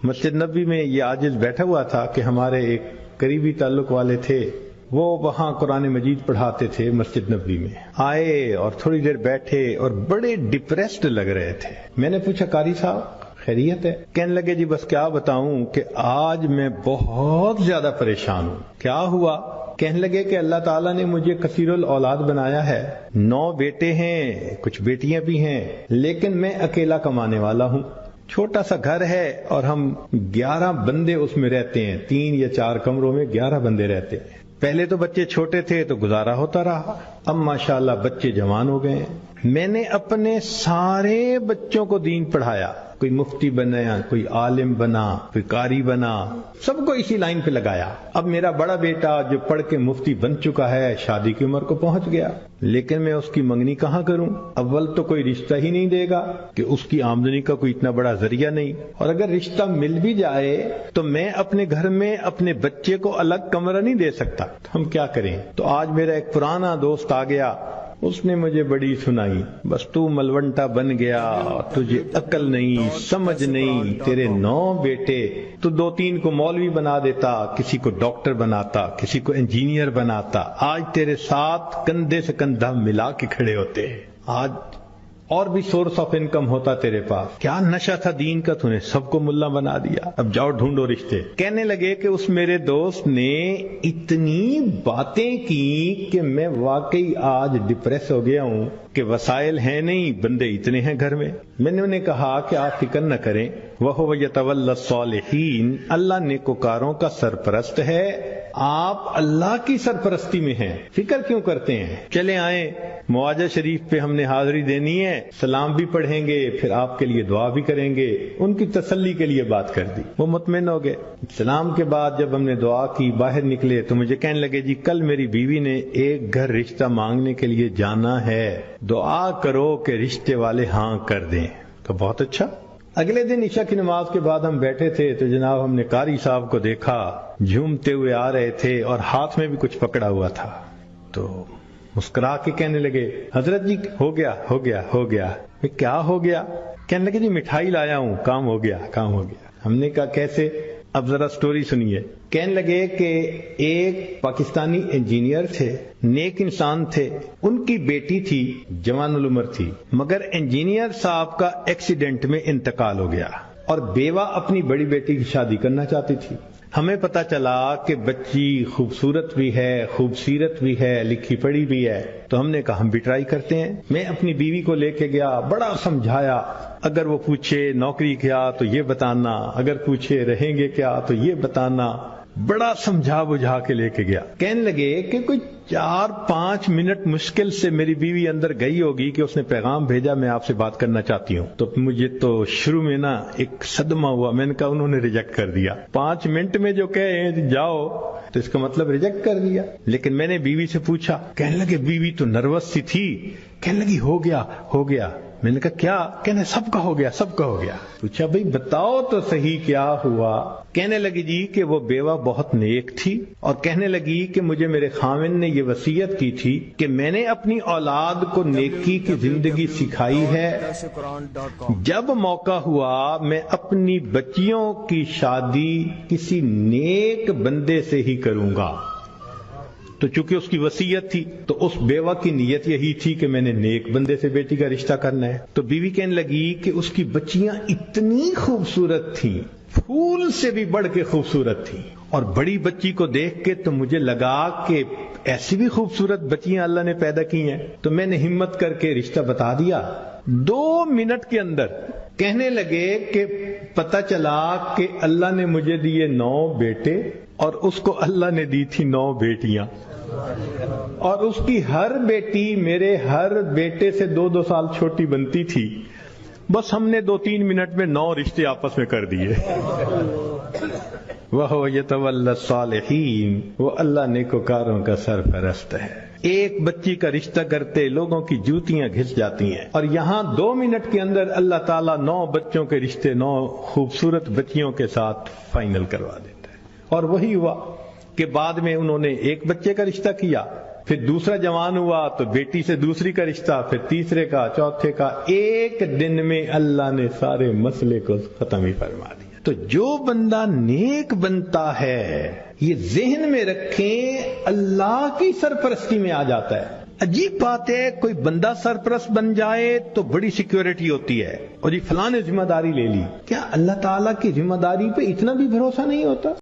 مسجد نبوی میں یہ عاجز بیٹھا ہوا تھا کہ ہمارے ایک قریبی تعلق والے تھے، وہ وہاں قرآن مجید پڑھاتے تھے مسجد نبوی میں، آئے اور تھوڑی دیر بیٹھے اور بڑے ڈپریسڈ لگ رہے تھے۔ میں نے پوچھا قاری صاحب خیریت ہے؟ کہنے لگے جی بس کیا بتاؤں کہ آج میں بہت زیادہ پریشان ہوں۔ کیا ہوا؟ کہنے لگے کہ اللہ تعالیٰ نے مجھے کثیر الاولاد بنایا ہے، 9 بیٹے ہیں، کچھ بیٹیاں بھی ہیں، لیکن میں اکیلا کمانے والا ہوں۔ چھوٹا سا گھر ہے اور ہم 11 بندے اس میں رہتے ہیں، 3 یا 4 کمروں میں 11 بندے رہتے ہیں۔ پہلے تو بچے چھوٹے تھے تو گزارا ہوتا رہا، اب ماشاءاللہ بچے جوان ہو گئے ہیں۔ میں نے اپنے سارے بچوں کو دین پڑھایا، کوئی مفتی بنا، کوئی عالم بنا، کوئی قاری بنا، سب کو اسی لائن پہ لگایا۔ اب میرا بڑا بیٹا جو پڑھ کے مفتی بن چکا ہے، شادی کی عمر کو پہنچ گیا، لیکن میں اس کی منگنی کہاں کروں؟ اول تو کوئی رشتہ ہی نہیں دے گا کہ اس کی آمدنی کا کوئی اتنا بڑا ذریعہ نہیں، اور اگر رشتہ مل بھی جائے تو میں اپنے گھر میں اپنے بچے کو الگ کمرہ نہیں دے سکتا، تو ہم کیا کریں؟ تو آج میرا ایک پرانا دوست آ گیا، اس نے مجھے بڑی سنائی، بس تو ملونٹا بن گیا، تجھے عقل نہیں، سمجھ نہیں، تیرے 9 بیٹے، تو 2-3 کو مولوی بنا دیتا، کسی کو ڈاکٹر بناتا، کسی کو انجینئر بناتا، آج تیرے ساتھ کندھے سے کندھا ملا کے کھڑے ہوتے ہیں، آج اور بھی سورس آف انکم ہوتا تیرے پاس۔ کیا نشہ تھا دین کا، تو نے سب کو ملا بنا دیا، اب جاؤ ڈھونڈو رشتے۔ کہنے لگے کہ اس میرے دوست نے اتنی باتیں کی کہ میں واقعی آج ڈپریس ہو گیا ہوں کہ وسائل ہیں نہیں، بندے اتنے ہیں گھر میں۔ میں نے انہیں کہا کہ آپ فکر نہ کریں، وَهُوَ يَتَوَلَّى الصَّالِحِينَ، اللہ نیکوکاروں کا سرپرست ہے، آپ اللہ کی سرپرستی میں ہیں، فکر کیوں کرتے ہیں؟ چلے آئیں، مواجہ شریف پہ ہم نے حاضری دینی ہے، سلام بھی پڑھیں گے، پھر آپ کے لیے دعا بھی کریں گے۔ ان کی تسلی کے لیے بات کر دی، وہ مطمئن ہو گئے۔ سلام کے بعد جب ہم نے دعا کی، باہر نکلے تو مجھے کہنے لگے جی کل میری بیوی نے ایک گھر رشتہ مانگنے کے لیے جانا ہے، دعا کرو کہ رشتے والے ہاں کر دیں۔ تو بہت اچھا۔ اگلے دن عشاء کی نماز کے بعد ہم بیٹھے تھے تو جناب ہم نے قاری صاحب کو دیکھا، جھومتے ہوئے آ رہے تھے اور ہاتھ میں بھی کچھ پکڑا ہوا تھا، تو مسکرا کے کہنے لگے حضرت جی ہو گیا ہو گیا ہو گیا۔ کیا ہو گیا؟ کہنے لگے جی مٹھائی لایا ہوں، کام ہو گیا کام ہو گیا۔ ہم نے کہا کیسے؟ اب ذرا سٹوری سنیے۔ کہنے لگے کہ ایک پاکستانی انجینئر تھے، نیک انسان تھے، ان کی بیٹی تھی، جوان العمر تھی، مگر انجینئر صاحب کا ایکسیڈنٹ میں انتقال ہو گیا اور بیوہ اپنی بڑی بیٹی کی شادی کرنا چاہتی تھی۔ ہمیں پتا چلا کہ بچی خوبصورت بھی ہے، خوبصیرت بھی ہے، لکھی پڑھی بھی ہے، تو ہم نے کہا ہم بھی ٹرائی کرتے ہیں۔ میں اپنی بیوی کو لے کے گیا، بڑا سمجھایا، اگر وہ پوچھے نوکری کیا تو یہ بتانا، اگر پوچھے رہیں گے کیا تو یہ بتانا، بڑا سمجھا بجھا کے لے کے گیا۔ کہنے لگے کہ کوئی 4-5 منٹ مشکل سے میری بیوی اندر گئی ہوگی کہ اس نے پیغام بھیجا میں آپ سے بات کرنا چاہتی ہوں۔ تو مجھے تو شروع میں نا ایک صدمہ ہوا، میں نے کہا انہوں نے ریجیکٹ کر دیا، 5 منٹ میں جو کہے جاؤ تو اس کا مطلب ریجیکٹ کر دیا۔ لیکن میں نے بیوی سے پوچھا، کہنے لگے بیوی تو نروس سی تھی، کہنے لگی ہو گیا ہو گیا۔ میں نے کہا کیا؟ کہنے سب کا ہو گیا سب کا ہو گیا۔ پوچھا بھئی بتاؤ تو صحیح کیا ہوا؟ کہنے لگی جی کہ وہ بیوہ بہت نیک تھی، اور کہنے لگی کہ مجھے میرے خاوند نے یہ وصیت کی تھی کہ میں نے اپنی اولاد کو نیکی کی زندگی سکھائی ہے، جب موقع ہوا میں اپنی بچیوں کی شادی کسی نیک بندے سے ہی کروں گا۔ تو چونکہ اس کی وصیت تھی تو اس بیوہ کی نیت یہی تھی کہ میں نے نیک بندے سے بیٹی کا رشتہ کرنا ہے۔ تو بیوی کہنے لگی کہ اس کی بچیاں اتنی خوبصورت تھیں، پھول سے بھی بڑھ کے خوبصورت تھیں، اور بڑی بچی کو دیکھ کے تو مجھے لگا کہ ایسی بھی خوبصورت بچیاں اللہ نے پیدا کی ہیں۔ تو میں نے ہمت کر کے رشتہ بتا دیا 2 منٹ کے اندر۔ کہنے لگے کہ پتہ چلا کہ اللہ نے مجھے دیے 9 بیٹے اور اس کو اللہ نے دی تھی 9 بیٹیاں، اور اس کی ہر بیٹی میرے ہر بیٹے سے 2-2 سال چھوٹی بنتی تھی۔ بس ہم نے 2-3 منٹ میں 9 رشتے آپس میں کر دیے۔ وَهُوَ يَتَوَلَّى الصَّالِحِينَ، وہ اللہ نیکوکاروں کا سرپرست ہے۔ ایک بچی کا رشتہ کرتے لوگوں کی جوتیاں گھس جاتی ہیں، اور یہاں 2 منٹ کے اندر اللہ تعالیٰ 9 بچوں کے رشتے 9 خوبصورت بچیوں کے ساتھ فائنل کروا دیتا ہے۔ اور وہی ہوا کہ بعد میں انہوں نے ایک بچے کا رشتہ کیا، پھر دوسرا جوان ہوا تو بیٹی سے دوسری کا رشتہ، پھر تیسرے کا، چوتھے کا، ایک دن میں اللہ نے سارے مسئلے کو ختم ہی فرما دیا۔ تو جو بندہ نیک بنتا ہے یہ ذہن میں رکھیں اللہ کی سرپرستی میں آ جاتا ہے. عجیب بات ہے، کوئی بندہ سرپرست بن جائے تو بڑی سیکیورٹی ہوتی ہے، اور یہ فلاں نے ذمہ داری لے لی. کیا اللہ تعالیٰ کی ذمہ داری پہ اتنا بھی بھروسہ نہیں ہوتا؟